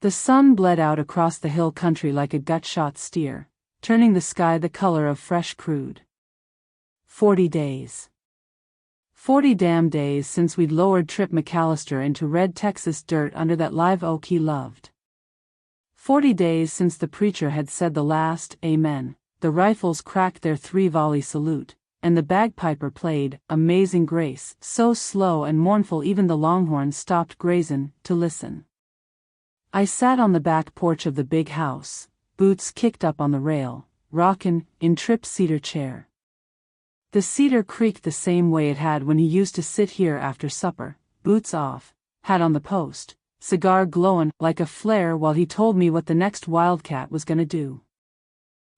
The sun bled out across the hill country like a gut-shot steer, turning the sky the color of fresh crude. 40 days. 40 damn days since we'd lowered Trip McAllister into red Texas dirt under that live oak he loved. 40 days since the preacher had said the last amen, the rifles cracked their 3-volley salute, and the bagpiper played Amazing Grace so slow and mournful even the longhorns stopped grazin' to listen. I sat on the back porch of the big house, boots kicked up on the rail, rockin' in Trip's cedar chair. The cedar creaked the same way it had when he used to sit here after supper, boots off, hat on the post, cigar glowin' like a flare while he told me what the next wildcat was gonna do.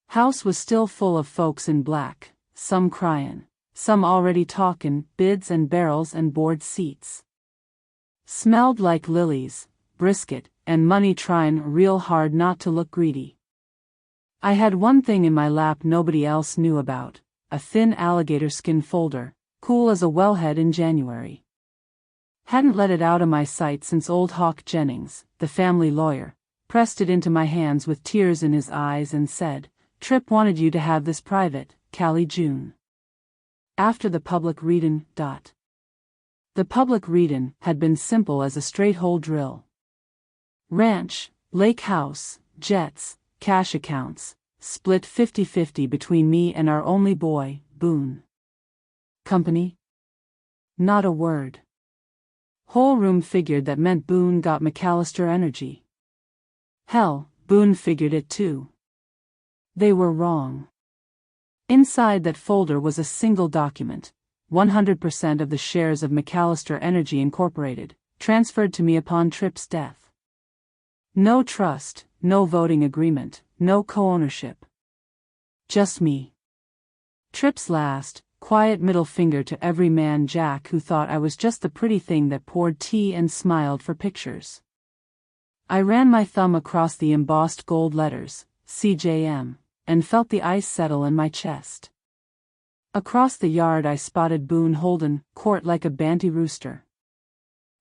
House was still full of folks in black, some cryin', some already talkin' bids and barrels and board seats. Smelled like lilies, brisket, and money tryin' real hard not to look greedy. I had one thing in my lap nobody else knew about, a thin alligator skin folder, cool as a wellhead in January. Hadn't let it out of my sight since old Hawk Jennings, the family lawyer, pressed it into my hands with tears in his eyes and said, "Trip wanted you to have this private, Callie June." After the public readin'. The public readin' had been simple as a straight hole drill. Ranch, lake house, jets, cash accounts, split 50-50 between me and our only boy, Boone. Company? Not a word. Whole room figured that meant Boone got McAllister energy. Hell, Boone figured it too. They were wrong. Inside that folder was a single document, 100% of the shares of McAllister Energy Incorporated, transferred to me upon Trip's death. No trust, no voting agreement, no co-ownership. Just me. Trip's last, quiet middle finger to every man Jack who thought I was just the pretty thing that poured tea and smiled for pictures. I ran my thumb across the embossed gold letters, CJM, and felt the ice settle in my chest. Across the yard I spotted Boone holdin' court like a banty rooster.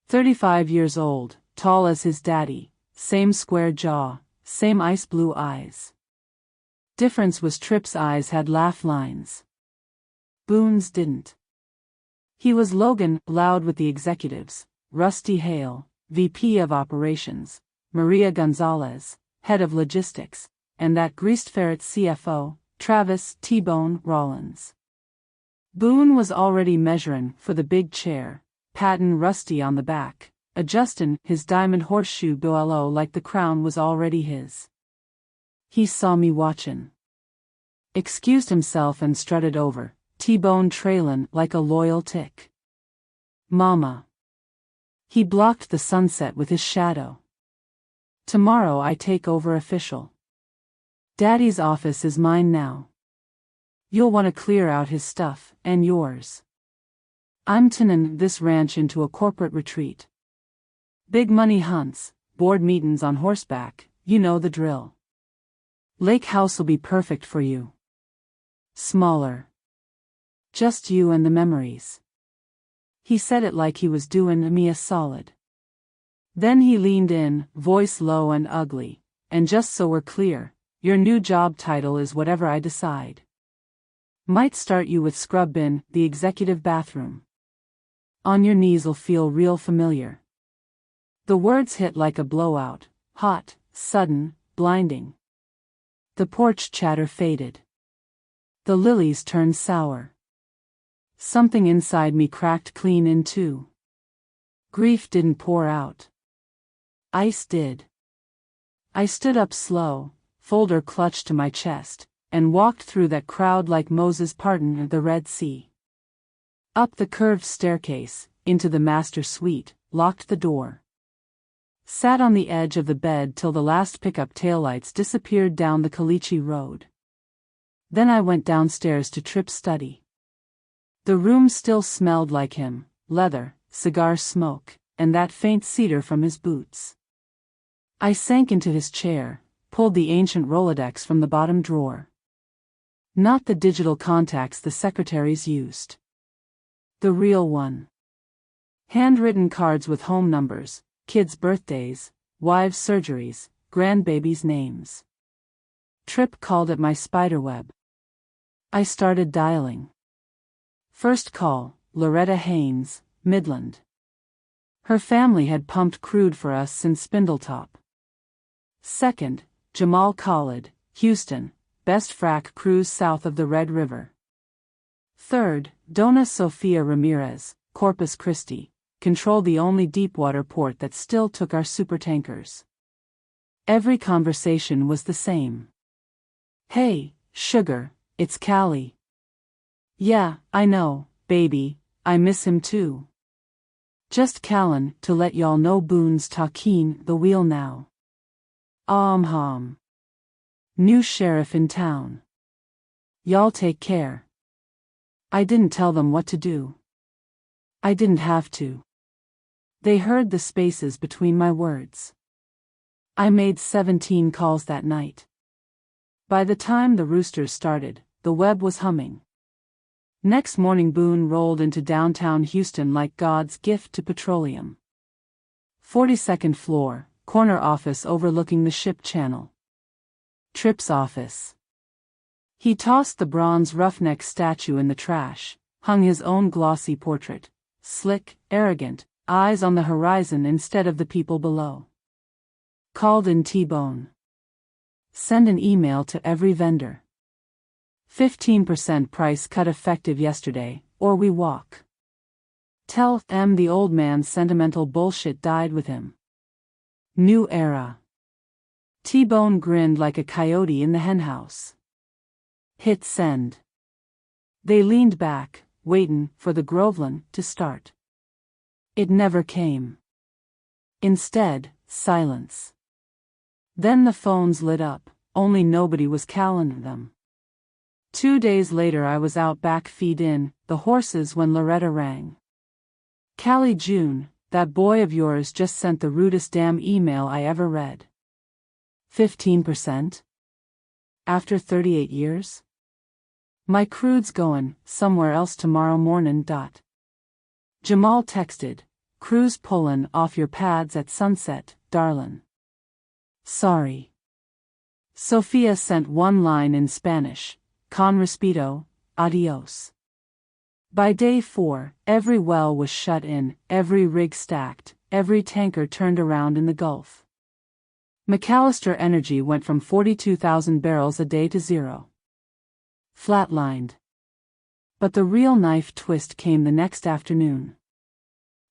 35 years old, tall as his daddy, same square jaw, same ice blue eyes. Difference was Trip's eyes had laugh lines. Boone's didn't. He was Logan, loud with the executives, Rusty Hale, VP of Operations, Maria Gonzalez, head of logistics, and that greased ferret CFO, Travis T-Bone Rollins. Boone was already measurin' for the big chair, pattin' Rusty on the back, adjustin' his diamond horseshoe boilo like the crown was already his. He saw me watchin'. Excused himself and strutted over, T-Bone trailin' like a loyal tick. Mama. He blocked the sunset with his shadow. Tomorrow I take over official. Daddy's office is mine now. You'll want to clear out his stuff, and yours. I'm turnin' this ranch into a corporate retreat. Big money hunts, board meetin's on horseback, you know the drill. Lake house'll be perfect for you. Smaller. Just you and the memories. He said it like he was doin' me a solid. Then he leaned in, voice low and ugly, and just so we're clear, your new job title is whatever I decide. Might start you with scrub in the executive bathroom. On your knees'll feel real familiar. The words hit like a blowout, hot, sudden, blinding. The porch chatter faded. The lilies turned sour. Something inside me cracked clean in two. Grief didn't pour out. Ice did. I stood up slow, folder clutched to my chest, and walked through that crowd like Moses parting the Red Sea. Up the curved staircase, into the master suite, locked the door. Sat on the edge of the bed till the last pickup taillights disappeared down the Caliche Road. Then I went downstairs to Trip's study. The room still smelled like him, leather, cigar smoke, and that faint cedar from his boots. I sank into his chair, pulled the ancient Rolodex from the bottom drawer. Not the digital contacts the secretaries used. The real one. Handwritten cards with home numbers, kids' birthdays, wives' surgeries, grandbabies' names. Trip called at my spiderweb. I started dialing. First call, Loretta Haynes, Midland. Her family had pumped crude for us since Spindletop. Second, Jamal Khalid, Houston, best frac cruise south of the Red River. Third, Dona Sofia Ramirez, Corpus Christi, controlled the only deepwater port that still took our supertankers. Every conversation was the same. Hey, sugar, it's Callie. Yeah, I know, baby, I miss him too. Just callin' to let y'all know Boone's talkin' the wheel now. Hum. New sheriff in town. Y'all take care. I didn't tell them what to do. I didn't have to. They heard the spaces between my words. I made 17 calls that night. By the time the roosters started, the web was humming. Next morning Boone rolled into downtown Houston like God's gift to petroleum. 42nd floor, corner office overlooking the ship channel. Tripp's office. He tossed the bronze roughneck statue in the trash, hung his own glossy portrait, slick, arrogant, eyes on the horizon instead of the people below. Called in T-Bone. Send an email to every vendor. 15% price cut effective yesterday, or we walk. Tell them the old man's sentimental bullshit died with him. New era. T-Bone grinned like a coyote in the henhouse. Hit send. They leaned back, waitin' for the Groveland to start. It never came. Instead, silence. Then the phones lit up, only nobody was calling them. 2 days later I was out back feed-in the horses when Loretta rang. Callie June, that boy of yours just sent the rudest damn email I ever read. 15%? After 38 years? My crude's goin' somewhere else tomorrow mornin'. Jamal texted, cruise pullin' off your pads at sunset, darlin'. Sorry. Sophia sent one line in Spanish. Con respeto, adios. By day 4, every well was shut in, every rig stacked, every tanker turned around in the Gulf. McAllister Energy went from 42,000 barrels a day to 0. Flatlined. But the real knife twist came the next afternoon.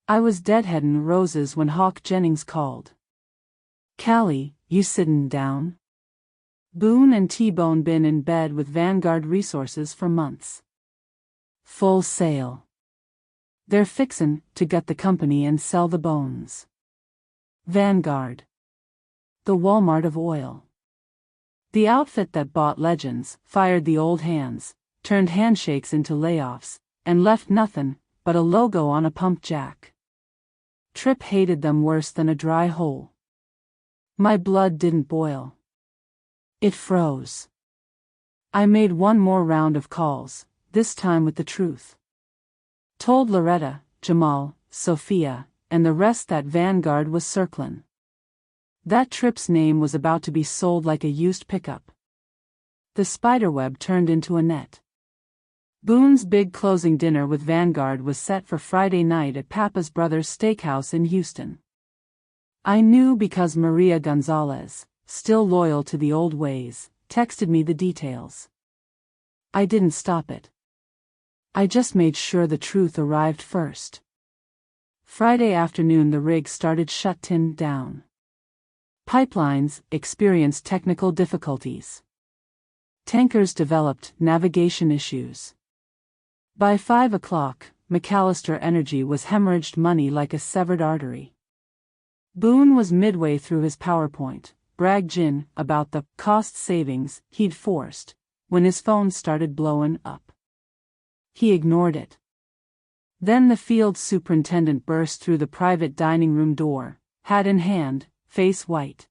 I was deadheadin' roses when Hawk Jennings called. Callie, you sittin' down? Boone and T-Bone been in bed with Vanguard Resources for months. Full sail. They're fixin' to gut the company and sell the bones. Vanguard. The Walmart of oil. The outfit that bought legends, fired the old hands, turned handshakes into layoffs, and left nothin' but a logo on a pump jack. Tripp hated them worse than a dry hole. My blood didn't boil. It froze. I made one more round of calls, this time with the truth. Told Loretta, Jamal, Sophia, and the rest that Vanguard was circlin'. That Tripp's name was about to be sold like a used pickup. The spiderweb turned into a net. Boone's big closing dinner with Vanguard was set for Friday night at Papa's Brothers Steakhouse in Houston. I knew because Maria Gonzalez, still loyal to the old ways, texted me the details. I didn't stop it. I just made sure the truth arrived first. Friday afternoon the rig started shutting down. Pipelines experienced technical difficulties. Tankers developed navigation issues. By 5 o'clock, McAllister Energy was hemorrhaged money like a severed artery. Boone was midway through his PowerPoint, bragging about the cost savings he'd forced, when his phone started blowing up. He ignored it. Then the field superintendent burst through the private dining room door, hat in hand, face white.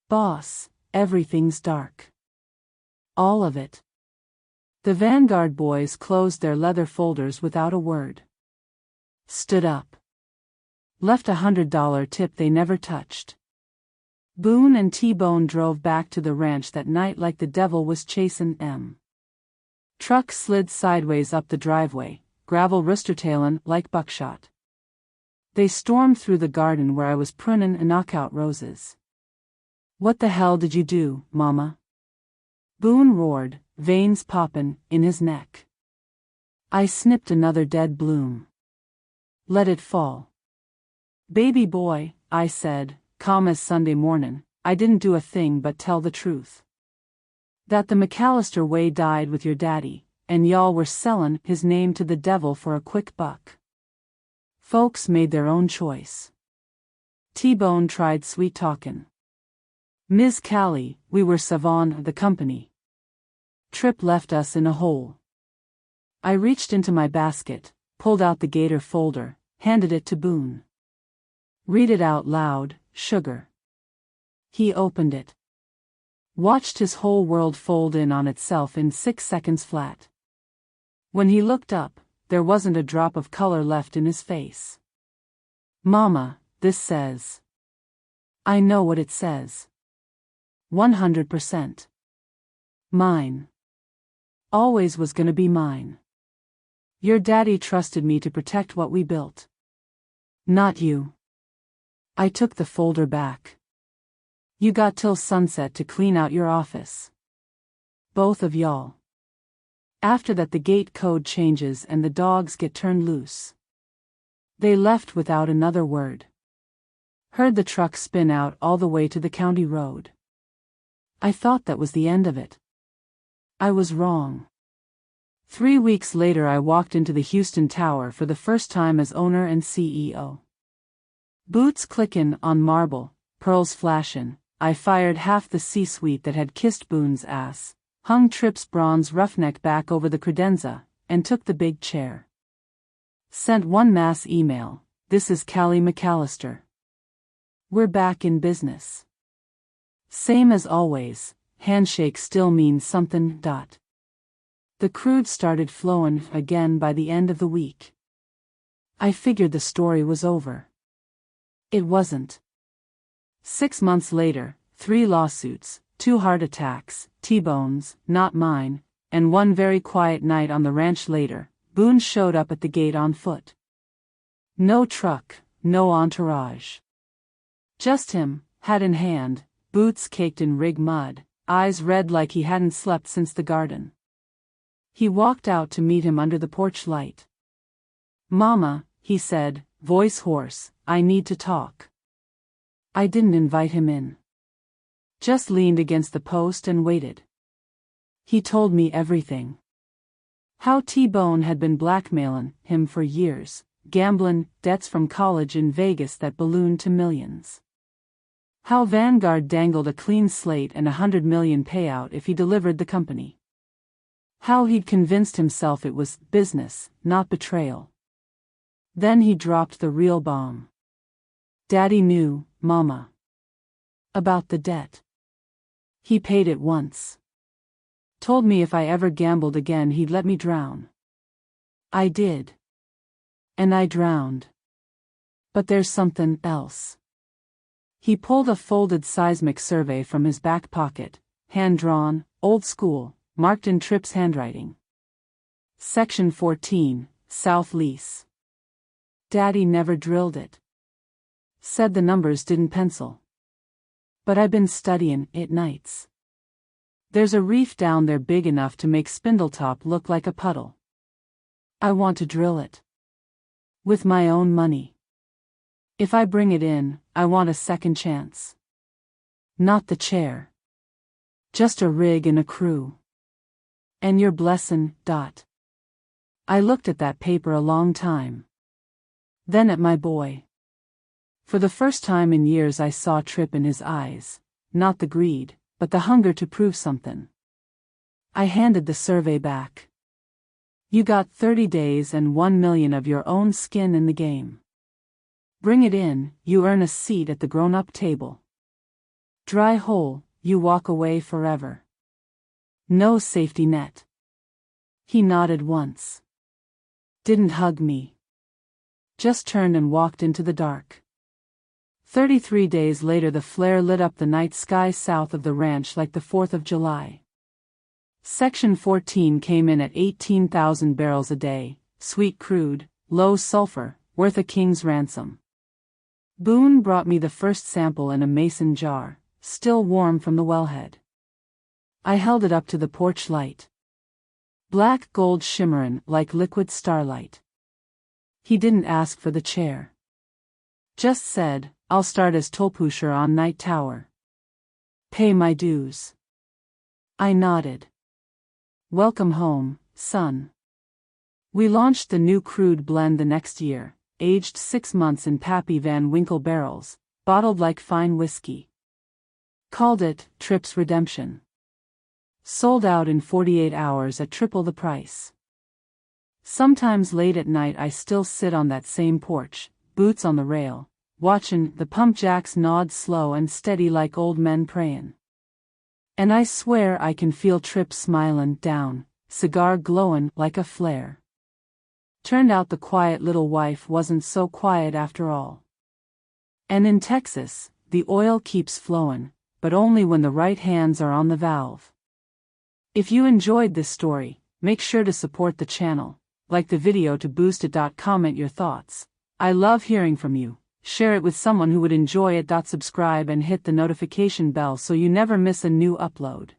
Boss, everything's dark. All of it. The Vanguard boys closed their leather folders without a word. Stood up. Left $100 tip they never touched. Boone and T-Bone drove back to the ranch that night like the devil was chasing them. Truck slid sideways up the driveway, gravel roostertailin' like buckshot. They stormed through the garden where I was prunin' and knockout roses. "What the hell did you do, Mama?" Boone roared, veins poppin' in his neck. "I snipped another dead bloom. Let it fall." "Baby boy," I said, calm as Sunday mornin', "I didn't do a thing but tell the truth. That the McAllister way died with your daddy, and y'all were sellin' his name to the devil for a quick buck. Folks made their own choice." T-Bone tried sweet talkin'. "Ms. Callie, we were savon the company. Trip left us in a hole." I reached into my basket, pulled out the gator folder, handed it to Boone. "Read it out loud, sugar." He opened it. Watched his whole world fold in on itself in 6 seconds flat. When he looked up, there wasn't a drop of color left in his face. "Mama, this says." "I know what it says. 100%. Mine. Always was gonna be mine. Your daddy trusted me to protect what we built. Not you." I took the folder back. "You got till sunset to clean out your office. Both of y'all. After that the gate code changes and the dogs get turned loose." They left without another word. Heard the truck spin out all the way to the county road. I thought that was the end of it. I was wrong. 3 weeks later I walked into the Houston Tower for the first time as owner and CEO. Boots clickin' on marble, pearls flashin', I fired half the C-suite that had kissed Boone's ass, hung Tripp's bronze roughneck back over the credenza, and took the big chair. Sent one mass email, "This is Callie McAllister. We're back in business." Same as always, handshake still means somethin'. The crude started flowin' again by the end of the week. I figured the story was over. It wasn't. 6 months later, 3 lawsuits, 2 heart attacks, T-Bones, not mine, and 1 very quiet night on the ranch later, Boone showed up at the gate on foot. No truck, no entourage. Just him, hat in hand, boots caked in rig mud, eyes red like he hadn't slept since the garden. He walked out to meet him under the porch light. "Mama," he said, voice hoarse, "I need to talk." I didn't invite him in. Just leaned against the post and waited. He told me everything. How T-Bone had been blackmailin' him for years, gamblin', debts from college in Vegas that ballooned to millions. How Vanguard dangled a clean slate and $100 million payout if he delivered the company. How he'd convinced himself it was business, not betrayal. Then he dropped the real bomb. "Daddy knew, Mama. About the debt. He paid it once. Told me if I ever gambled again he'd let me drown. I did. And I drowned. But there's something else." He pulled a folded seismic survey from his back pocket, hand-drawn, old school, marked in Tripp's handwriting. Section 14, South Lease. Daddy never drilled it. Said the numbers didn't pencil. But I've been studying it nights. There's a reef down there big enough to make Spindletop look like a puddle. I want to drill it. With my own money. If I bring it in, I want a second chance. Not the chair. Just a rig and a crew. And your blessin'. I looked at that paper a long time. Then at my boy. For the first time in years I saw Tripp in his eyes, not the greed, but the hunger to prove something. I handed the survey back. "You got 30 days and 1 million of your own skin in the game. Bring it in, you earn a seat at the grown-up table. Dry hole, you walk away forever. No safety net." He nodded once. Didn't hug me. Just turned and walked into the dark. 33 days later the flare lit up the night sky south of the ranch like the 4th of July. Section 14 came in at 18,000 barrels a day, sweet crude, low sulfur, worth a king's ransom. Boone brought me the first sample in a mason jar, still warm from the wellhead. I held it up to the porch light. Black gold shimmerin' like liquid starlight. He didn't ask for the chair. Just said, "I'll start as tollpusher on night tower. Pay my dues." I nodded. "Welcome home, son." We launched the new crude blend the next year, aged 6 months in Pappy Van Winkle barrels, bottled like fine whiskey. Called it Trips Redemption. Sold out in 48 hours at triple the price. Sometimes late at night I still sit on that same porch, boots on the rail, watchin' the pump jacks nod slow and steady like old men prayin'. And I swear I can feel Trip smilin' down, cigar glowin' like a flare. Turned out the quiet little wife wasn't so quiet after all. And in Texas, the oil keeps flowin', but only when the right hands are on the valve. If you enjoyed this story, make sure to support the channel, like the video to boost it. Comment your thoughts. I love hearing from you. Share it with someone who would enjoy it. Subscribe and hit the notification bell so you never miss a new upload.